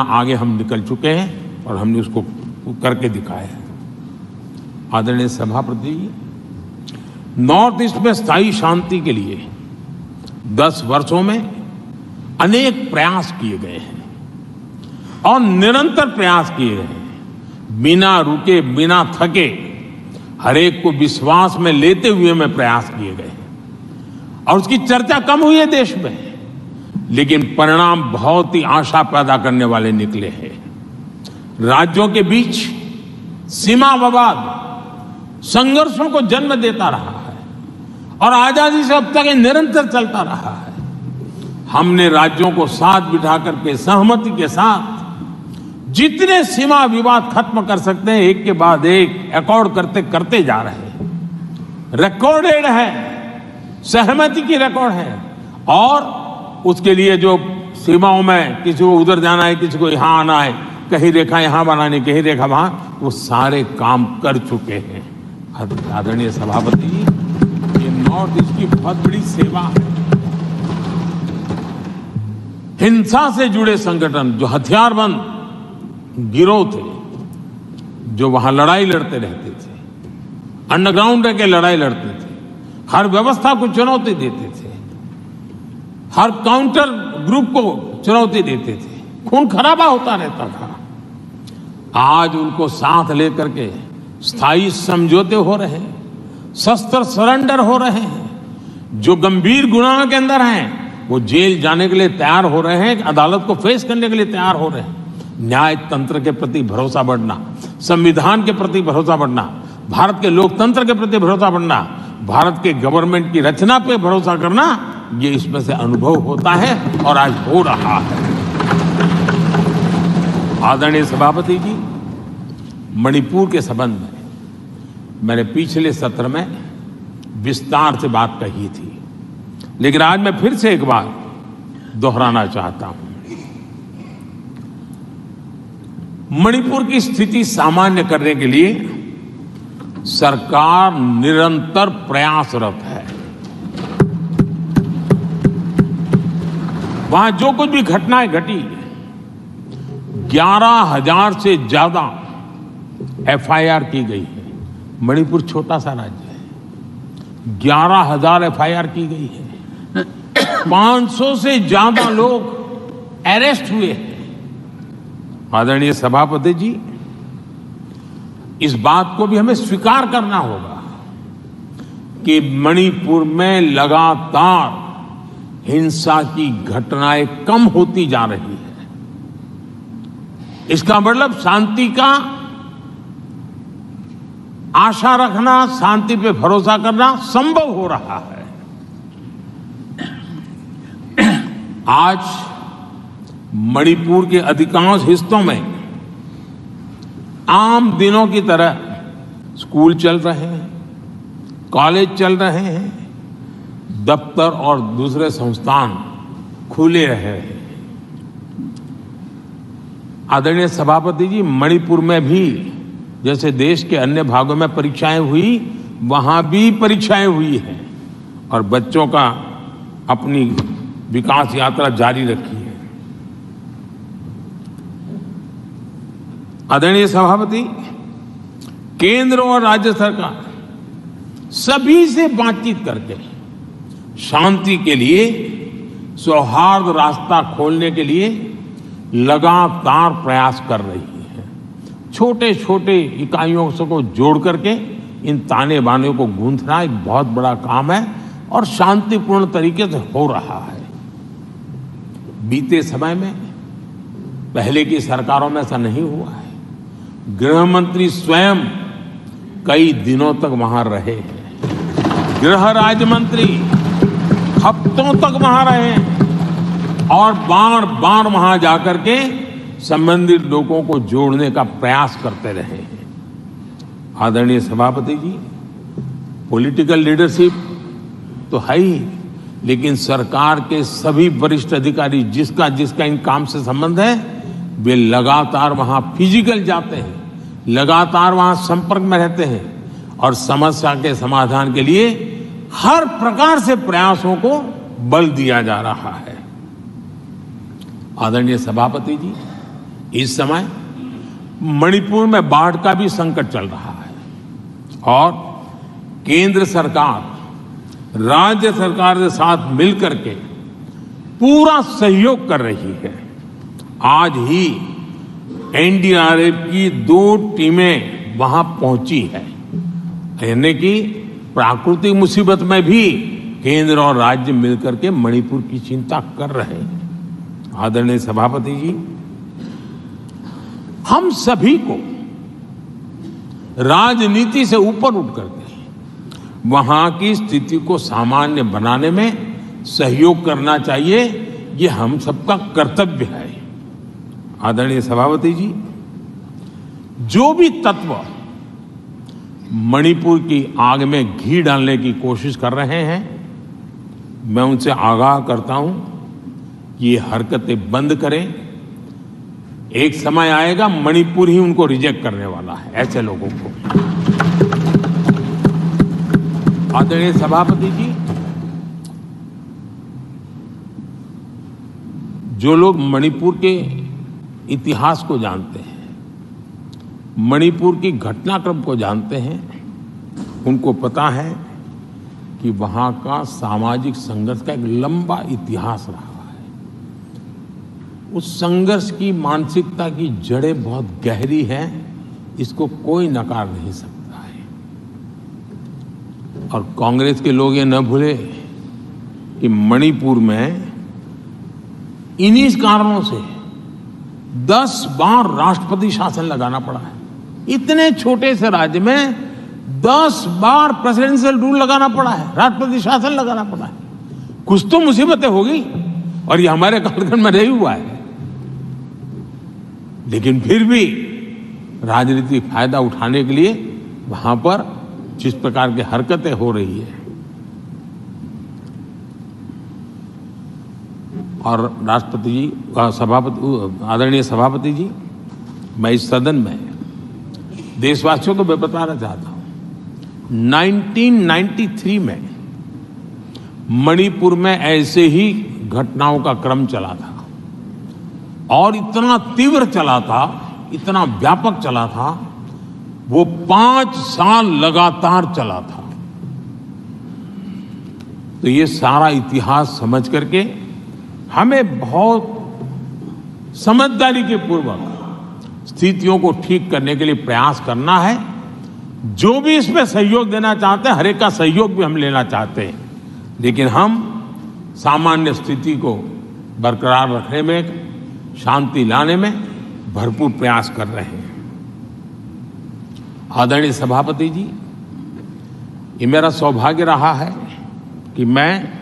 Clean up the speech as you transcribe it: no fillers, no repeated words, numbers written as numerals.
आगे हम निकल चुके हैं और हमने उसको करके दिखाया है। आदरणीय सभापति जी, नॉर्थ ईस्ट में स्थायी शांति के लिए 10 वर्षों में अनेक प्रयास किए गए हैं और निरंतर प्रयास किए गए हैं। बिना रुके, बिना थके, हर एक को विश्वास में लेते हुए में प्रयास किए गए हैं और उसकी चर्चा कम हुई है देश में, लेकिन परिणाम बहुत ही आशा पैदा करने वाले निकले हैं। राज्यों के बीच सीमा विवाद संघर्षों को जन्म देता रहा है और आजादी से अब तक ये निरंतर चलता रहा है। हमने राज्यों को साथ बिठा करके सहमति के साथ जितने सीमा विवाद खत्म कर सकते हैं एक के बाद एक अकॉर्ड करते करते जा रहे हैं। रिकॉर्डेड है, सहमति की रिकॉर्ड है और उसके लिए जो सीमाओं में किसी को उधर जाना है, किसी को यहां आना है, कहीं रेखा यहां बनानी, कहीं रेखा वहां, वो सारे काम कर चुके हैं। आदरणीय सभापति जी, ये नॉर्थ ईस्ट की बहुत बड़ी सेवा है। हिंसा से जुड़े संगठन, जो हथियारबंद गिरोह थे, जो वहां लड़ाई लड़ते रहते थे, अंडरग्राउंड रह के लड़ाई लड़ते थे, हर व्यवस्था को चुनौती देते थे, हर काउंटर ग्रुप को चुनौती देते थे, खून खराबा होता रहता था। आज उनको साथ लेकर के स्थायी समझौते हो रहे हैं, शस्त्र सरेंडर हो रहे हैं। जो गंभीर गुनाह के अंदर हैं वो जेल जाने के लिए तैयार हो रहे हैं, अदालत को फेस करने के लिए तैयार हो रहे हैं। न्याय तंत्र के प्रति भरोसा बढ़ना, संविधान के प्रति भरोसा बढ़ना, भारत के लोकतंत्र के प्रति भरोसा बढ़ना, भारत के गवर्नमेंट की रचना पे भरोसा करना, ये इसमें से अनुभव होता है और आज हो रहा है। आदरणीय सभापति जी, मणिपुर के संबंध में मैंने पिछले सत्र में विस्तार से बात कही थी, लेकिन आज मैं फिर से एक बार दोहराना चाहता हूं। मणिपुर की स्थिति सामान्य करने के लिए सरकार निरंतर प्रयासरत है। वहां जो कुछ भी घटनाएं घटी, 11,000 से ज्यादा एफआईआर की गई है। मणिपुर छोटा सा राज्य है, 11,000 एफआईआर की गई है। 500 से ज्यादा लोग अरेस्ट हुए हैं। आदरणीय सभापति जी, इस बात को भी हमें स्वीकार करना होगा कि मणिपुर में लगातार हिंसा की घटनाएं कम होती जा रही है। इसका मतलब शांति का आशा रखना, शांति पे भरोसा करना संभव हो रहा है। आज मणिपुर के अधिकांश हिस्सों में आम दिनों की तरह स्कूल चल रहे हैं, कॉलेज चल रहे हैं, दफ्तर और दूसरे संस्थान खुले रहे हैं। आदरणीय सभापति जी, मणिपुर में भी जैसे देश के अन्य भागों में परीक्षाएं हुई, वहां भी परीक्षाएं हुई हैं और बच्चों का अपनी विकास यात्रा जारी रखी है। आदरणीय सभापति, केंद्र और राज्य सरकार सभी से बातचीत करके शांति के लिए, सौहार्द रास्ता खोलने के लिए लगातार प्रयास कर रही है। छोटे छोटे इकाइयों को जोड़ करके इन ताने बाने को गूंथना एक बहुत बड़ा काम है और शांतिपूर्ण तरीके से हो रहा है। बीते समय में पहले की सरकारों में ऐसा नहीं हुआ है। गृह मंत्री स्वयं कई दिनों तक वहां रहे हैं, गृह राज्य मंत्री हफ्तों तक वहां रहे हैं और बार बार वहां जाकर के संबंधित लोगों को जोड़ने का प्रयास करते रहे हैं। आदरणीय सभापति जी, पॉलिटिकल लीडरशिप तो है ही, लेकिन सरकार के सभी वरिष्ठ अधिकारी जिसका जिसका इन काम से संबंध है, वे लगातार वहां फिजिकल जाते हैं, लगातार वहां संपर्क में रहते हैं और समस्या के समाधान के लिए हर प्रकार से प्रयासों को बल दिया जा रहा है। आदरणीय सभापति जी, इस समय मणिपुर में बाढ़ का भी संकट चल रहा है और केंद्र सरकार राज्य सरकार के साथ मिलकर के पूरा सहयोग कर रही है। आज ही एनडीआरएफ की 2 टीमें वहां पहुंची है, यानी कि प्राकृतिक मुसीबत में भी केंद्र और राज्य मिलकर के मणिपुर की चिंता कर रहे हैं। आदरणीय सभापति जी, हम सभी को राजनीति से ऊपर उठ करके वहां की स्थिति को सामान्य बनाने में सहयोग करना चाहिए, ये हम सबका कर्तव्य है। आदरणीय सभापति जी, जो भी तत्व मणिपुर की आग में घी डालने की कोशिश कर रहे हैं, मैं उनसे आगाह करता हूं कि ये हरकतें बंद करें। एक समय आएगा मणिपुर ही उनको रिजेक्ट करने वाला है, ऐसे लोगों को। आदरणीय सभापति जी, जो लोग मणिपुर के इतिहास को जानते हैं, मणिपुर की घटनाक्रम को जानते हैं, उनको पता है कि वहां का सामाजिक संघर्ष का एक लंबा इतिहास रहा है। उस संघर्ष की मानसिकता की जड़ें बहुत गहरी हैं, इसको कोई नकार नहीं सकता है। और कांग्रेस के लोग ये न भूले कि मणिपुर में इन्हीं कारणों से 10 बार राष्ट्रपति शासन लगाना पड़ा है। इतने छोटे से राज्य में 10 बार प्रेसिडेंशियल रूल लगाना पड़ा है, राष्ट्रपति शासन लगाना पड़ा है। कुछ तो मुसीबतें होगी और ये हमारे कालखंड में रही हुआ है, लेकिन फिर भी राजनीतिक फायदा उठाने के लिए वहां पर जिस प्रकार की हरकतें हो रही है, और राष्ट्रपति जी, आदरणीय सभापति जी, मैं इस सदन में देशवासियों को मैं बताना चाहता हूं, 1993 में मणिपुर में ऐसे ही घटनाओं का क्रम चला था और इतना तीव्र चला था, इतना व्यापक चला था, वो 5 साल लगातार चला था। तो ये सारा इतिहास समझ करके हमें बहुत समझदारी के पूर्वक स्थितियों को ठीक करने के लिए प्रयास करना है। जो भी इसमें सहयोग देना चाहते हैं, हर एक का सहयोग भी हम लेना चाहते हैं, लेकिन हम सामान्य स्थिति को बरकरार रखने में, शांति लाने में भरपूर प्रयास कर रहे हैं। आदरणीय सभापति जी, ये मेरा सौभाग्य रहा है कि मैं